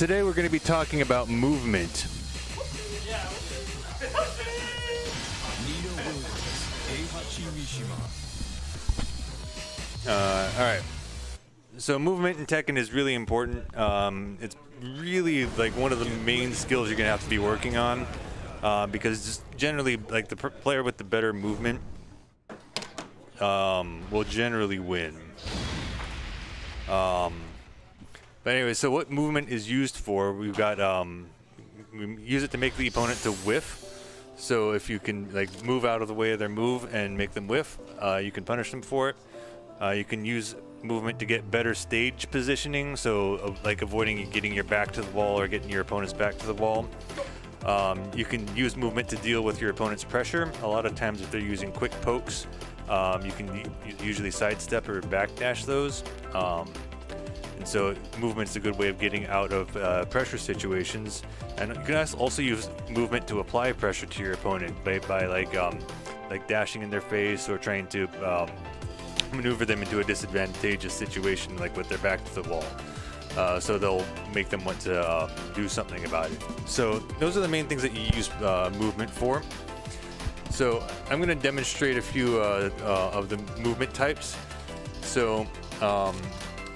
today we're going to be talking about movement. Alright. So movement in Tekken is really important. It's really like one of the main skills you're going to have to be working on. Because just generally, like the player with the better movement will generally win. But anyway, so what movement is used for? We've got we use it to make the opponent to whiff. So if you can like move out of the way of their move and make them whiff, you can punish them for it. You can use movement to get better stage positioning, so like avoiding getting your back to the wall or getting your opponent's back to the wall. You can use movement to deal with your opponent's pressure. A lot of times if they're using quick pokes, you can usually sidestep or backdash those. And so movement's a good way of getting out of pressure situations. And you can also use movement to apply pressure to your opponent by like dashing in their face or trying to maneuver them into a disadvantageous situation, like with their back to the wall. So they'll make them want to do something about it. So those are the main things that you use movement for. So I'm going to demonstrate a few of the movement types. So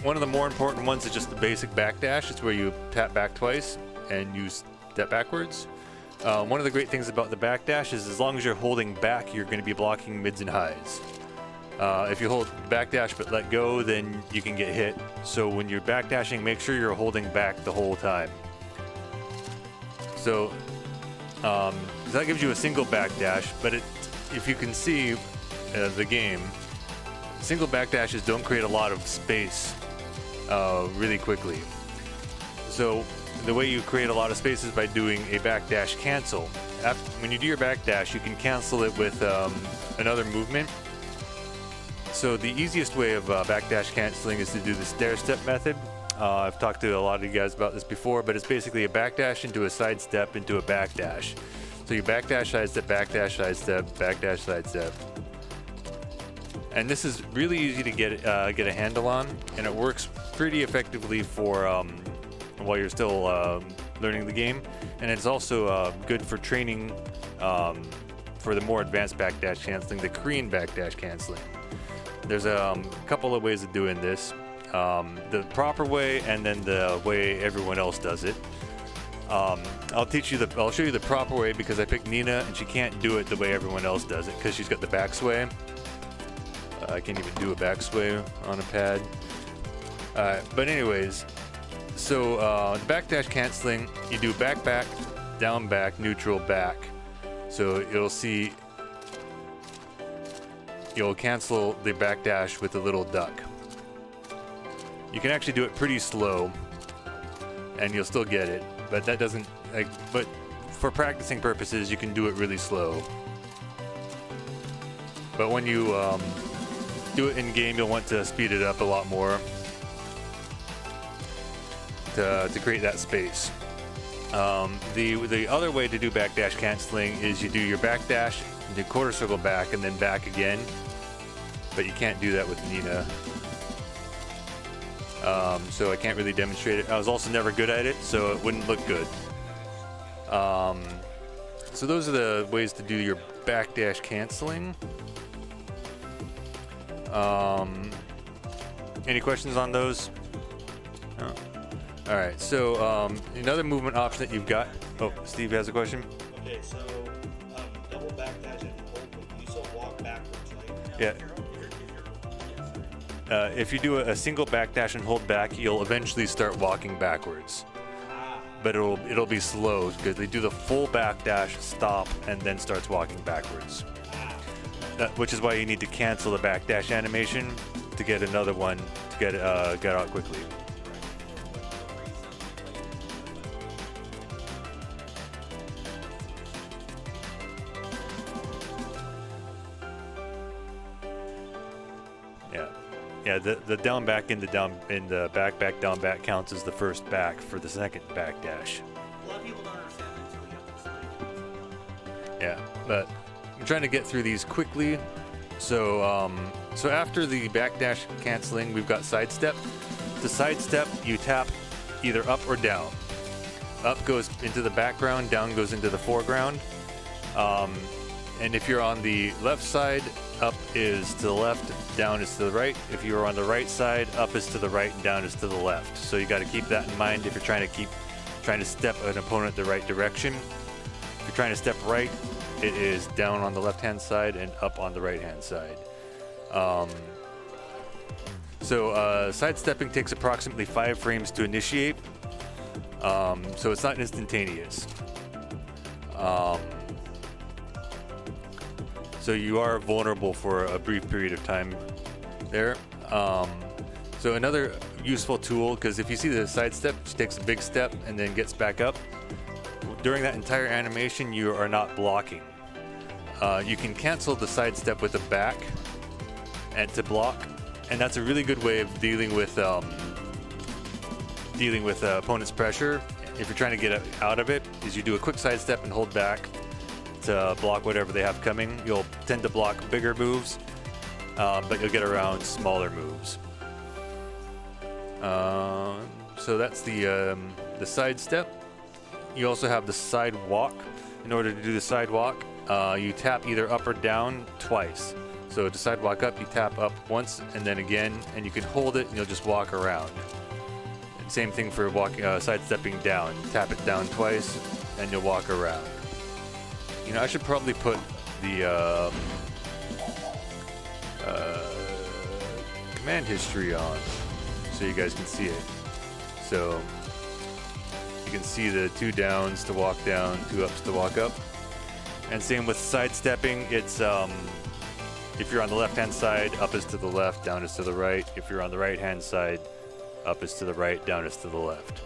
one of the more important ones is just the basic backdash. It's where you tap back twice and you step backwards. One of the great things about the backdash is as long as you're holding back, you're going to be blocking mids and highs. If you hold backdash but let go, then you can get hit. So when you're backdashing, make sure you're holding back the whole time. So that gives you a single backdash, but if you can see the game, single backdashes don't create a lot of space really quickly. So the way you create a lot of space is by doing a backdash cancel. When you do your backdash, you can cancel it with another movement. So the easiest way of backdash canceling is to do the stair step method. I've talked to a lot of you guys about this before, but it's basically a backdash into a sidestep into a backdash. So you backdash, sidestep, backdash, sidestep, backdash, sidestep. And this is really easy to get a handle on, and it works pretty effectively for while you're still learning the game. And it's also good for training for the more advanced backdash canceling, the Korean backdash canceling. There's a couple of ways of doing this. The proper way and then the way everyone else does it. I'll show you the proper way because I picked Nina and she can't do it the way everyone else does it because she's got the back sway. I can't even do a back sway on a pad. But anyways, so the backdash canceling, you do back, back, down, back, neutral, back. So you'll cancel the backdash with a little duck. You can actually do it pretty slow and you'll still get it, but that doesn't but for practicing purposes you can do it really slow. But when you do it in game, you'll want to speed it up a lot more to create that space. The other way to do backdash canceling is you do your backdash, you do quarter circle back and then back again. But you can't do that with Nina. So I can't really demonstrate it. I was also never good at it, so it wouldn't look good. So those are the ways to do your backdash canceling. Any questions on those? No. All right, so another movement option that you've got. Oh, Steve has a question. Okay, so double backdash and hold, you still walk backwards, right? Yeah. If you do a single backdash and hold back, you'll eventually start walking backwards. But it'll be slow because they do the full backdash, stop, and then starts walking backwards. Which is why you need to cancel the backdash animation to get another one to get out quickly. Yeah, the down back in the back down back counts as the first back for the second backdash. A lot of people don't understand that until you have to explain. Yeah, but I'm trying to get through these quickly. So so after the backdash canceling, we've got sidestep. To sidestep, you tap either up or down. up goes into the background, down goes into the foreground. And if you're on the left side, up is to the left, down is to the right. If you're on the right side, up is to the right and down is to the left. So you got to keep that in mind if you're trying to step an opponent the right direction. If you're trying to step right, it is down on the left-hand side and up on the right-hand side. Sidestepping takes approximately 5 frames to initiate, so it's not instantaneous. So you are vulnerable for a brief period of time there. So another useful tool, because if you see the sidestep, she takes a big step and then gets back up. During that entire animation, you are not blocking. You can cancel the sidestep with a back and to block, and that's a really good way of dealing with opponent's pressure. If you're trying to get out of it, is you do a quick sidestep and hold back to block whatever they have coming. You'll tend to block bigger moves, but you'll get around smaller moves. So that's the sidestep. You also have the sidewalk. In order to do the sidewalk, you tap either up or down twice. So to sidewalk up, you tap up once and then again, and you can hold it and you'll just walk around. And same thing for sidestepping down. Tap it down twice and you'll walk around. You know, I should probably put the command history on so you guys can see it. So you can see the 2 downs to walk down, 2 ups to walk up. And same with sidestepping, it's if you're on the left-hand side, up is to the left, down is to the right. If you're on the right-hand side, up is to the right, down is to the left.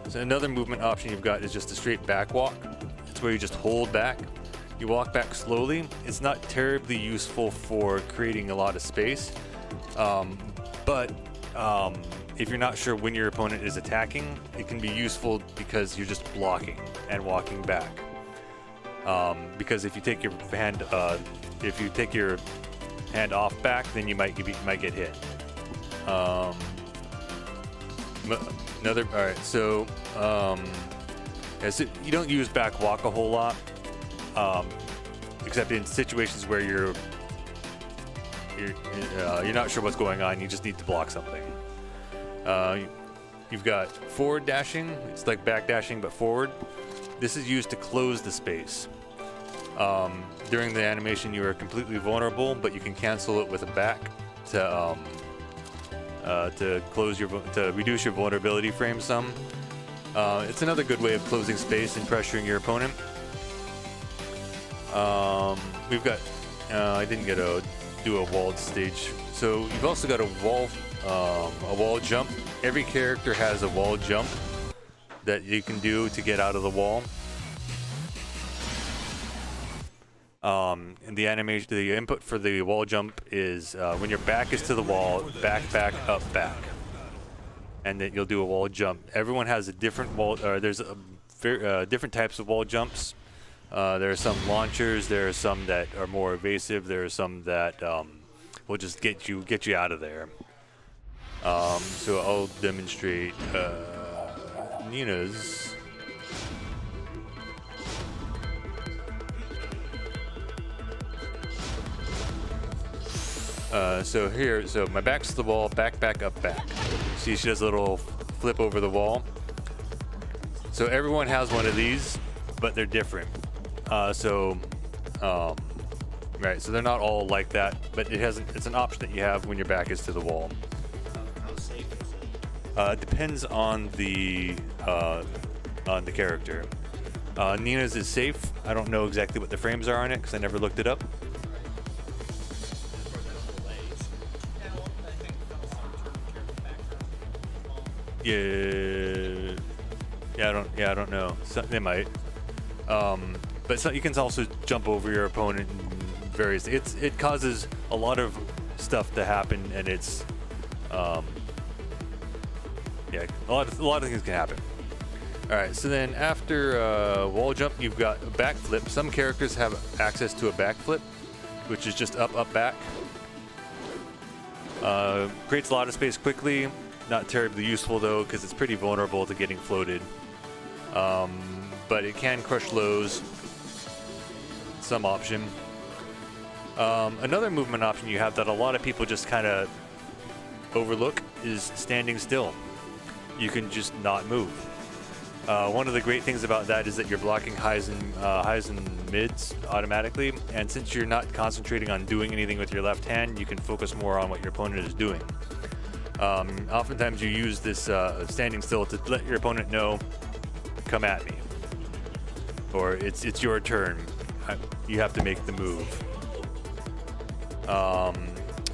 So another movement option you've got is just a straight back walk. It's where you just hold back. You walk back slowly. It's not terribly useful for creating a lot of space, but if you're not sure when your opponent is attacking, it can be useful because you're just blocking and walking back. Because if you take your hand, off back, then you might get hit. All right. So, so you don't use back walk a whole lot, except in situations where you're not sure what's going on. You just need to block something. You've got forward dashing. It's like back dashing but forward. This is used to close the space. During the animation, you are completely vulnerable, but you can cancel it with a back to reduce your vulnerability frame some. It's another good way of closing space and pressuring your opponent. We've got I didn't get to do a walled stage, so you've also got a wall jump. Every character has a wall jump that you can do to get out of the wall. And the animation, the input for the wall jump is when your back is to the wall, back, up, back, and then you'll do a wall jump. Everyone has a different wall. There's different types of wall jumps. There are some launchers. There are some that are more evasive. There are some that will just get you out of there. So I'll demonstrate Nina's. So my back's to the wall, back, up, back. See, she does a little flip over the wall. So everyone has one of these, but they're different. Right, so they're not all like that, but it's an option that you have when your back is to the wall. How safe is it? Depends on the character. Nina's is safe. I don't know exactly what the frames are on it because I never looked it up. Yeah, I don't know. They might. But you can also jump over your opponent and various. It causes a lot of stuff to happen, and it's a lot of things can happen. All right, so then after wall jump, you've got a backflip. Some characters have access to a backflip, which is just up, back. Creates a lot of space quickly. not terribly useful though, because it's pretty vulnerable to getting floated. But it can crush lows. Some option. Another movement option you have that a lot of people just kind of overlook is standing still. You can just not move. One of the great things about that is that you're blocking highs and mids automatically, and since you're not concentrating on doing anything with your left hand, you can focus more on what your opponent is doing. Oftentimes you use this standing still to let your opponent know, come at me, or it's your turn. You have to make the move.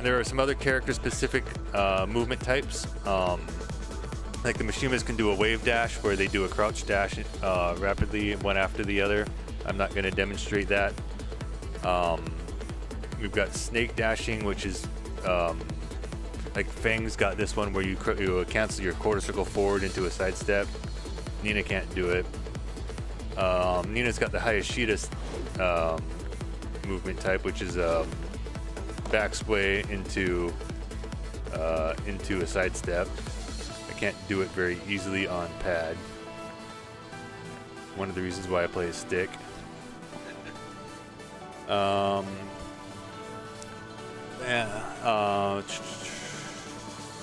There are some other character-specific movement types. Like the Mishimas can do a wave dash where they do a crouch dash rapidly, one after the other. I'm not going to demonstrate that. We've got snake dashing, which is like Fang's got this one where you cancel your quarter circle forward into a sidestep. Nina can't do it. Nina's got the Hayashida movement type, which is back sway into a sidestep. I can't do it very easily on pad. One of the reasons why I play a stick.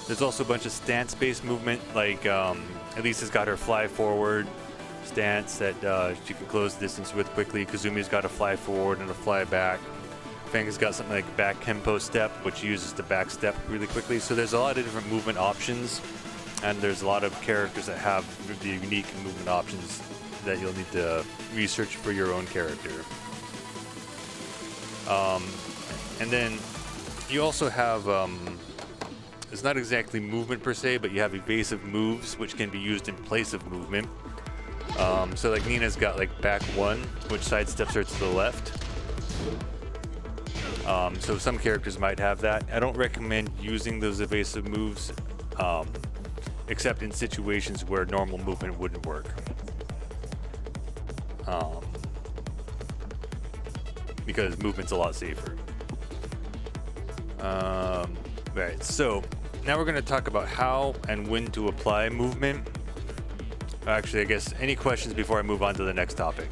There's also a bunch of stance-based movement, like Elisa's got her fly forward stance that she can close the distance with quickly. Kazumi's got a fly forward and a fly back. Fang's got something like back Kenpo step, which uses the back step really quickly. So there's a lot of different movement options, and there's a lot of characters that have the unique movement options that you'll need to research for your own character. And then you also have, it's not exactly movement per se, but you have evasive moves, which can be used in place of movement. So like Nina's got like back one, which sidesteps her to the left. So some characters might have that. I don't recommend using those evasive moves, except in situations where normal movement wouldn't work. Because movement's a lot safer. Right, so now we're going to talk about how and when to apply movement. Actually, I guess any questions before I move on to the next topic?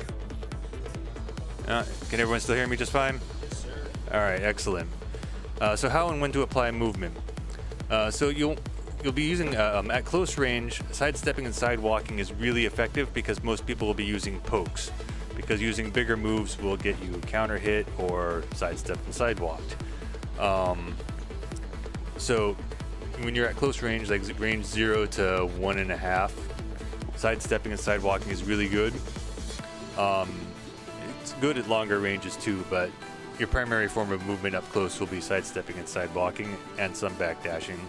Can everyone still hear me just fine? Yes, sir. All right, excellent. So how and when to apply movement? So you'll be using at close range. Sidestepping and sidewalking is really effective because most people will be using pokes, because using bigger moves will get you counter hit or sidestepped and sidewalked. So when you're at close range, like range 0 to 1.5, sidestepping and sidewalking is really good. It's good at longer ranges too, but your primary form of movement up close will be sidestepping and sidewalking and some backdashing.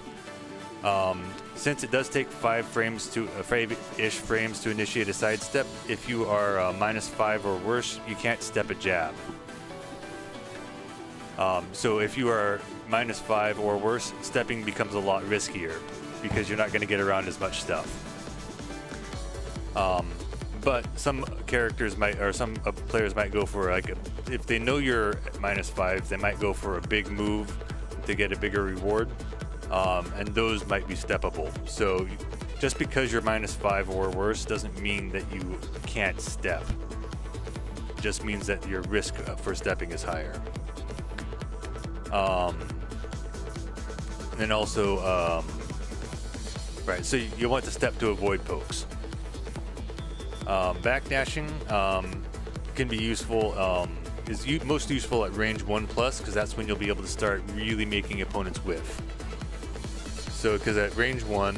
Since it does take 5-ish frames to initiate a sidestep, if you are -5 or worse, you can't step a jab. So if you are -5 or worse, stepping becomes a lot riskier because you're not going to get around as much stuff. But some characters might, or some players might go for like, if they know you're at -5, they might go for a big move to get a bigger reward, and those might be steppable. So just because you're -5 or worse doesn't mean that you can't step. It just means that your risk for stepping is higher. And also, right, so you want to step to avoid pokes. Backdashing can be useful, is most useful at range 1+, because that's when you'll be able to start really making opponents whiff. So, because at range 1,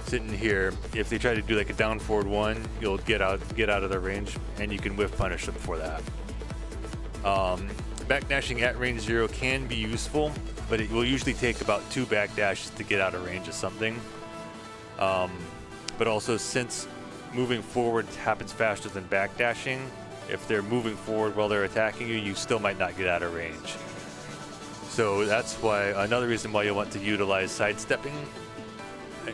sitting here, if they try to do like a down forward 1, you'll get out of their range, and you can whiff punish them for that. Backdashing at range 0 can be useful, but it will usually take about 2 backdashes to get out of range of something. But also, since moving forward happens faster than backdashing, if they're moving forward while they're attacking you, you still might not get out of range. So that's why, another reason why you'll want to utilize sidestepping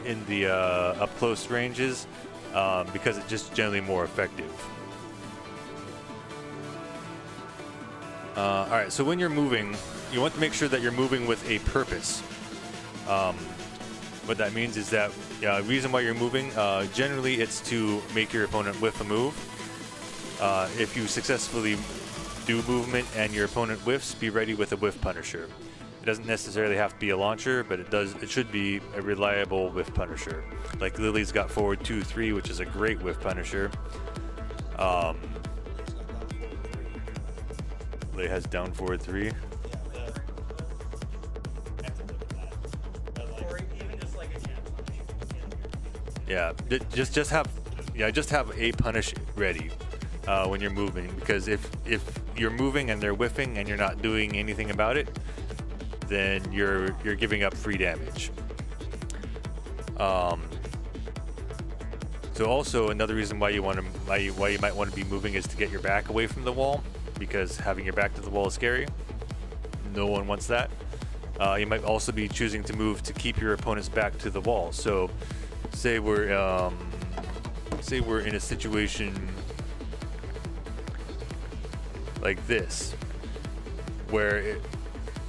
in the up close ranges, because it's just generally more effective. Alright, so when you're moving, you want to make sure that you're moving with a purpose. What that means is that reason why you're moving, generally it's to make your opponent whiff a move. If you successfully do movement and your opponent whiffs, be ready with a whiff punisher. It doesn't necessarily have to be a launcher, but it should be a reliable whiff punisher. Like Lily's got forward 2-3, which is a great whiff punisher. Lily has down forward 3. Yeah, just have a punish ready when you're moving, because if you're moving and they're whiffing and you're not doing anything about it, then you're giving up free damage. So also another reason why you might want to be moving is to get your back away from the wall, because having your back to the wall is scary. No one wants that. You might also be choosing to move to keep your opponent's back to the wall. So say we're in a situation like this, where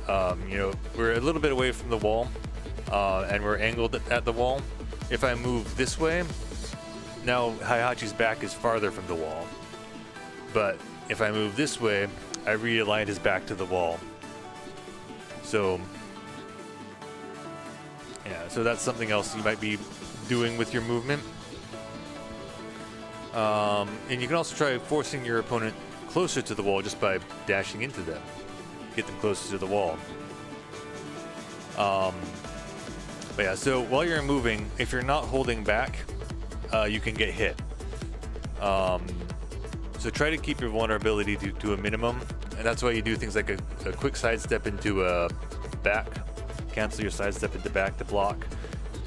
we're a little bit away from the wall, and we're angled at the wall. If I move this way, now Heihachi's back is farther from the wall. But if I move this way, I realign his back to the wall. So yeah, so that's something else you might be doing with your movement. And you can also try forcing your opponent closer to the wall just by dashing into them. Get them closer to the wall. But yeah, so while you're moving, if you're not holding back, you can get hit. So try to keep your vulnerability to a minimum, and that's why you do things like a quick sidestep into a back, cancel your sidestep into back to block,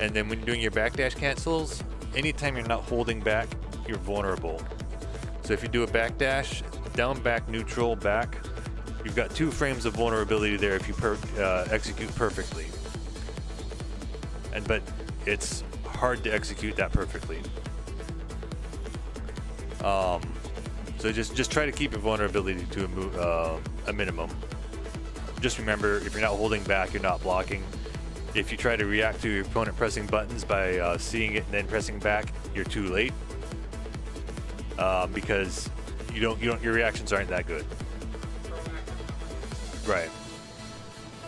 and then when you're doing your backdash cancels, anytime you're not holding back, you're vulnerable. So if you do a backdash, down, back, neutral, back, you've got 2 frames of vulnerability there if you execute perfectly. But it's hard to execute that perfectly. So just try to keep your vulnerability to a minimum. Just remember, if you're not holding back, you're not blocking. If you try to react to your opponent pressing buttons by seeing it and then pressing back, you're too late. Because your reactions aren't that good. Right.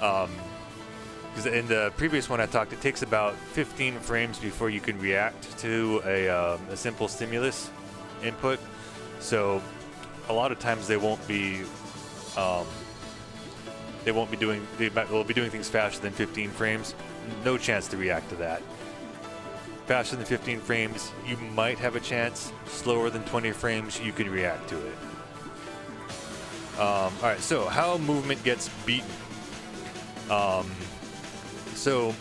Because in the previous one I talked, it takes about 15 frames before you can react to a simple stimulus input. So a lot of times they will be doing things faster than 15 frames. No chance to react to that. Faster than 15 frames, you might have a chance. Slower than 20 frames, you can react to it. All right, so how movement gets beaten. So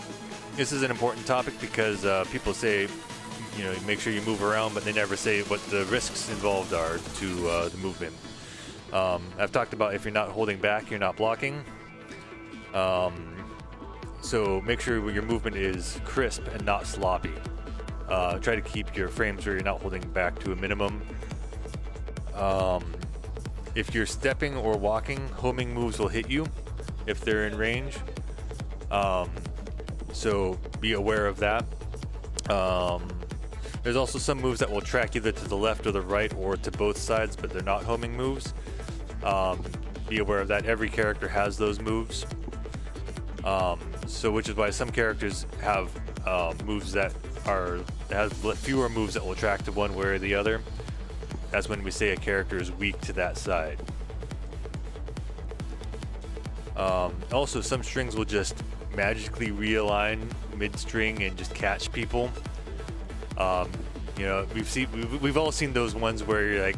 this is an important topic because people say, make sure you move around, but they never say what the risks involved are to the movement. I've talked about if you're not holding back, you're not blocking. So make sure your movement is crisp and not sloppy. Try to keep your frames where you're not holding back to a minimum. If you're stepping or walking, homing moves will hit you if they're in range. So be aware of that. There's also some moves that will track either to the left or the right or to both sides, but they're not homing moves. Be aware of that. Every character has those moves. So which is why some characters have moves that have fewer moves that will track to one way or the other. That's when we say a character is weak to that side. Also, some strings will just magically realign mid-string and just catch people. We've all seen those ones where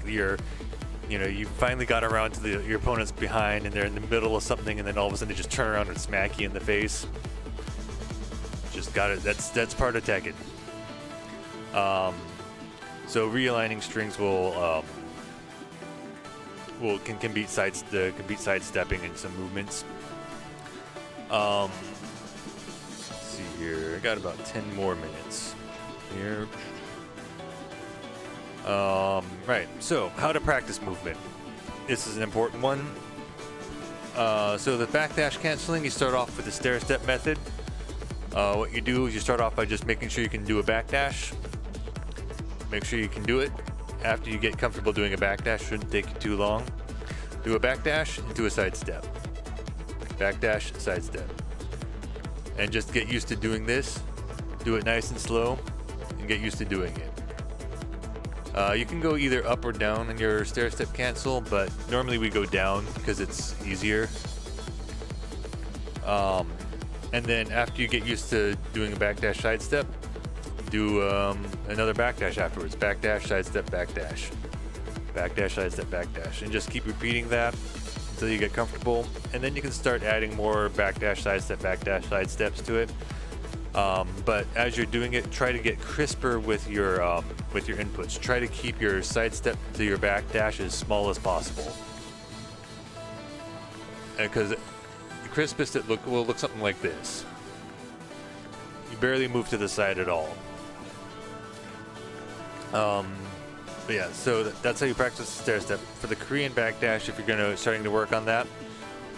you finally got around to your opponent's behind and they're in the middle of something, and then all of a sudden they just turn around and smack you in the face. Just got it. That's part of Tekken. So realigning strings can beat sidestepping in some movements. Let's see here. I got about 10 more minutes here. Right. So how to practice movement. This is an important one. So the backdash canceling, you start off with the stair step method. What you do is you start off by just making sure you can do a backdash. Make sure you can do it. After you get comfortable doing a backdash, shouldn't take you too long. Do a backdash and do a sidestep. Backdash, sidestep. And just get used to doing this. Do it nice and slow and get used to doing it. You can go either up or down in your stair step cancel, but normally we go down because it's easier. And then after you get used to doing a backdash sidestep, do another backdash afterwards. Backdash, sidestep, backdash. Backdash, sidestep, backdash. And just keep repeating that until you get comfortable. And then you can start adding more backdash, sidestep, backdash, sidesteps to it. But as you're doing it, try to get crisper with your inputs. Try to keep your sidestep to your backdash as small as possible. Because the crispest it will look something like this. You barely move to the side at all. But yeah, so that's how you practice the stair step. For the Korean backdash, if you're starting to work on that,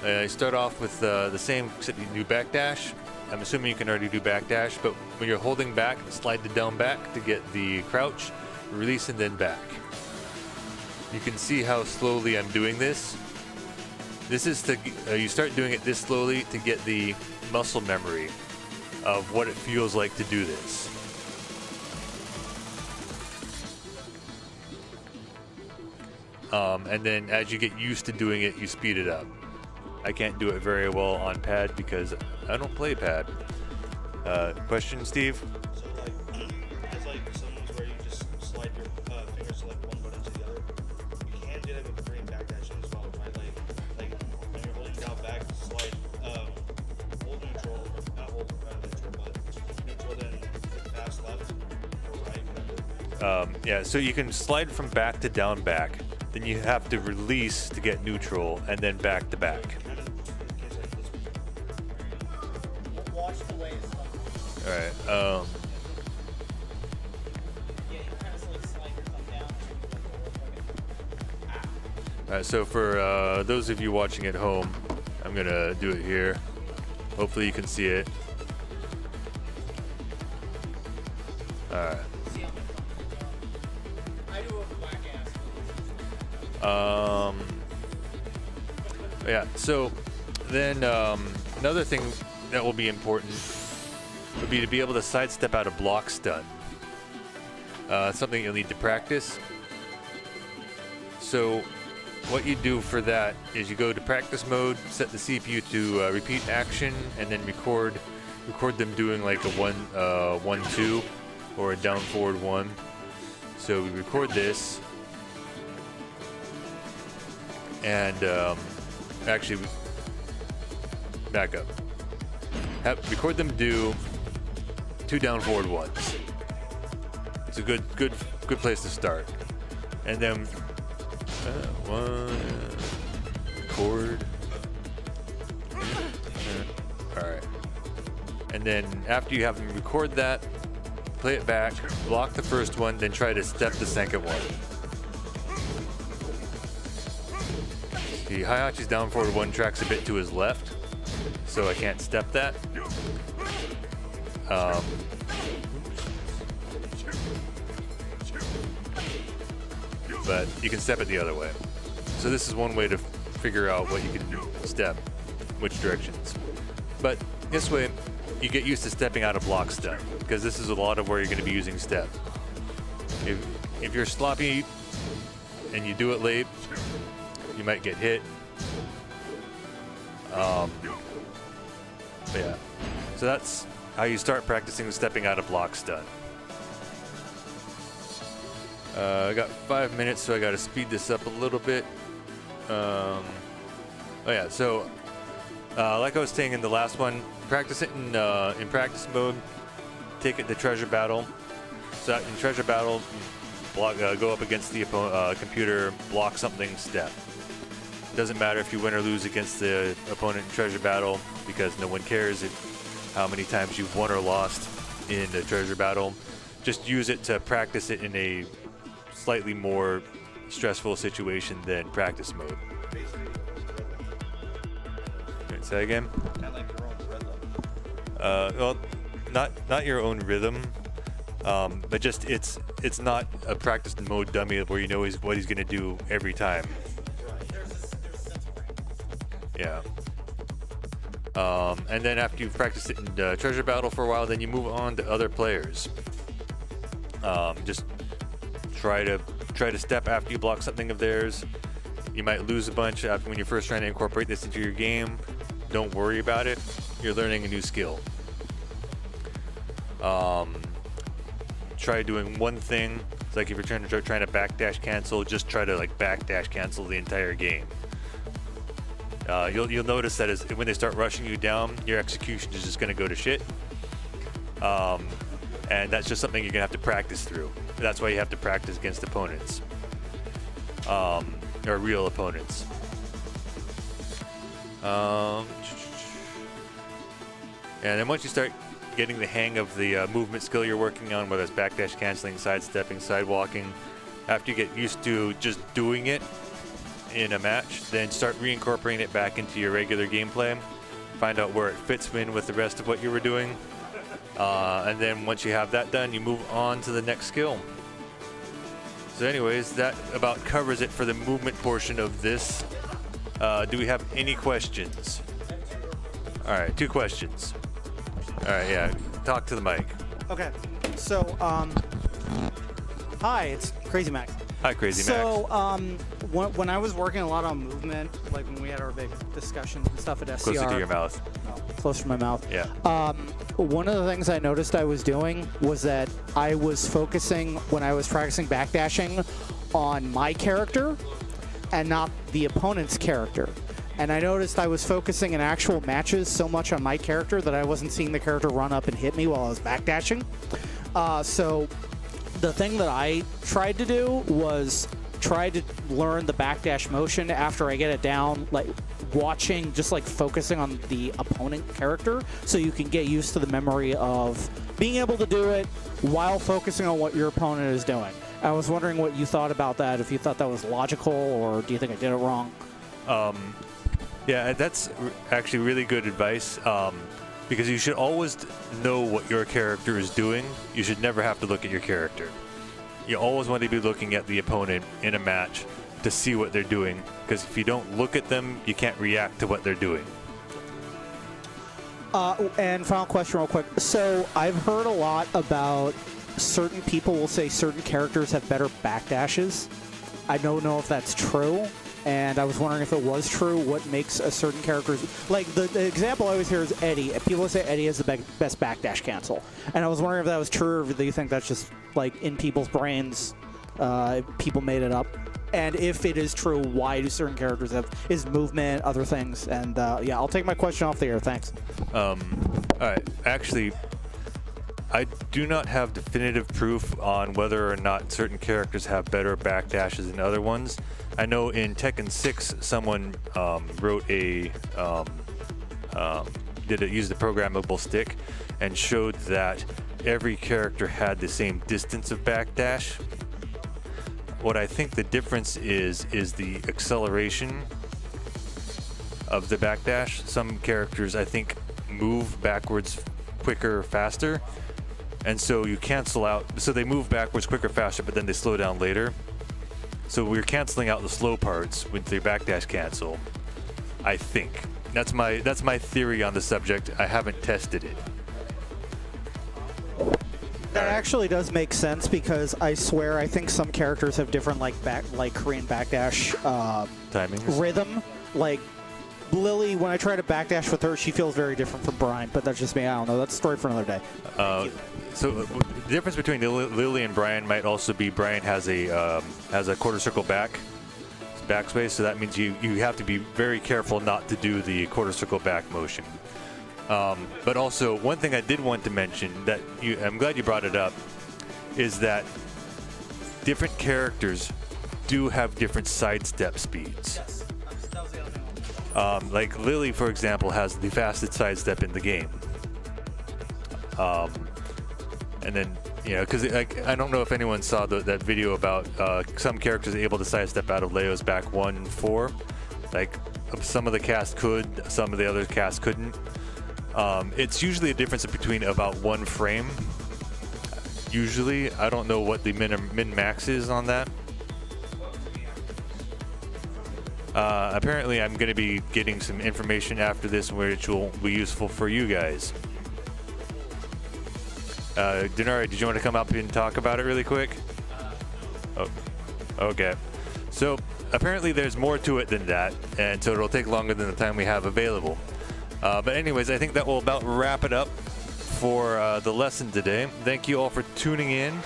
you start off with the same, except you do backdash. I'm assuming you can already do backdash, but when you're holding back, slide the down back to get the crouch, release, and then back. You can see how slowly I'm doing this. This is to you start doing it this slowly to get the muscle memory of what it feels like to do this. And then as you get used to doing it, you speed it up. I can't do it very well on pad because I don't play pad. Question, Steve? So it's like someone's where you just slide your fingers to like one button to the other. You can do that with Korean backdashing as well, right? Like when you're holding down back, slide hold neutral, or not hold neutral, but neutral then fast left or right, whatever. Yeah, so you can slide from back to down back. Then you have to release to get neutral, and then back to back. Watch the way it's done. All right. Yeah, you kind of like slide your thumb down. All right. So for those of you watching at home, I'm gonna do it here. Hopefully you can see it. All right. See on my thumb. I do a black ass. Yeah, so then another thing that will be important would be to be able to sidestep out a block stun. Something you'll need to practice. So what you do for that is you go to practice mode, set the CPU to repeat action, and then record them doing like a 1-2 or a down forward 1. So we record this. And actually, back up. Record them do 2 down forward 1s. It's a good place to start. And then record. All right. And then after you have them record that, play it back, block the first one, then try to step the second one. The Heihachi's down forward 1 tracks a bit to his left, so I can't step that. But you can step it the other way. So this is one way to figure out what you can step, which directions. But this way, you get used to stepping out of block step, because this is a lot of where you're going to be using step. If you're sloppy and you do it late, you might get hit. Yeah. So that's how you start practicing stepping out of block stun. I got 5 minutes, so I got to speed this up a little bit. Oh yeah, so like I was saying in the last one, practice it in practice mode. Take it to treasure battle. So in treasure battle, go up against the computer, block something, step. Doesn't matter if you win or lose against the opponent in treasure battle, because no one cares how many times you've won or lost in the treasure battle. Just use it to practice it in a slightly more stressful situation than practice mode. Wait, say again? Kind of like your own red level. Well, not your own rhythm, but just it's not a practice mode dummy where you know what he's gonna do every time. Yeah. And then after you've practiced it in Treasure Battle for a while, then you move on to other players. Just try to step after you block something of theirs. You might lose a bunch after when you're first trying to incorporate this into your game. Don't worry about it. You're learning a new skill. Try doing one thing. It's like if you're trying to backdash cancel, just try to like backdash cancel the entire game. You'll notice that when they start rushing you down, your execution is just going to go to shit. And that's just something you're going to have to practice through. That's why you have to practice against opponents. Or real opponents. And then once you start getting the hang of the movement skill you're working on, whether it's backdash canceling, sidestepping, sidewalking, after you get used to just doing it in a match, then start reincorporating it back into your regular gameplay. Find out where it fits in with the rest of what you were doing. And then once you have that done, you move on to the next skill. So anyways, that about covers it for the movement portion of this. Do we have any questions? All right, 2 questions. All right, yeah, talk to the mic. Okay, so, hi, it's Crazy Max. Hi, Crazy Max. So, when I was working a lot on movement, like when we had our big discussion and stuff at SCR. Closer to your mouth. Closer to my mouth. Yeah. One of the things I noticed I was doing was that I was focusing, when I was practicing backdashing, on my character and not the opponent's character. And I noticed I was focusing in actual matches so much on my character that I wasn't seeing the character run up and hit me while I was backdashing. So the thing that I tried to do was try to learn the backdash motion after I get it down, like watching, just like focusing on the opponent character, so you can get used to the memory of being able to do it while focusing on what your opponent is doing. I was wondering what you thought about that, if you thought that was logical, or do you think I did it wrong? Yeah, that's actually really good advice, because you should always know what your character is doing. You should never have to look at your character. You always want to be looking at the opponent in a match to see what they're doing, because if you don't look at them, you can't react to what they're doing. And final question real quick. So I've heard a lot about certain people will say certain characters have better backdashes. I don't know if that's true. And I was wondering if it was true, what makes a certain character... Like, the example I always hear is Eddie. People say Eddie has the best backdash cancel. And I was wondering if that was true, or do you think that's just, like, in people's brains, people made it up? And if it is true, why do certain characters have... Is movement, other things? And, yeah, I'll take my question off the air. Thanks. All right. Actually, I do not have definitive proof on whether or not certain characters have better backdashes than other ones. I know in Tekken 6, someone wrote used a programmable stick and showed that every character had the same distance of backdash. What I think the difference is the acceleration of the backdash. Some characters, I think, move backwards quicker, faster, and so you cancel out. So they move backwards quicker, faster, but then they slow down later. So we're canceling out the slow parts with the backdash cancel, I think. That's my theory on the subject. I haven't tested it. That actually does make sense, because I swear I think some characters have different like Korean backdash timings, rhythm. Like Lily, when I try to backdash with her, she feels very different from Brian, but that's just me. I don't know. That's a story for another day. So the difference between Lily and Brian might also be Brian has a quarter circle backspace, so that means you have to be very careful not to do the quarter circle back motion. But also, one thing I did want to mention that I'm glad you brought it up is that different characters do have different sidestep speeds. Yes, that was the other thing. Like Lily, for example, has the fastest sidestep in the game. And then, because I don't know if anyone saw that video about some characters able to sidestep out of Leo's back 1-4. Like, some of the cast could, some of the other cast couldn't. It's usually a difference between about 1 frame. Usually, I don't know what the min-max is on that. Apparently, I'm going to be getting some information after this which will be useful for you guys. Denari, did you want to come up and talk about it really quick? Oh, okay. So apparently there's more to it than that, and so it'll take longer than the time we have available. But anyways, I think that will about wrap it up for the lesson today. Thank you all for tuning in.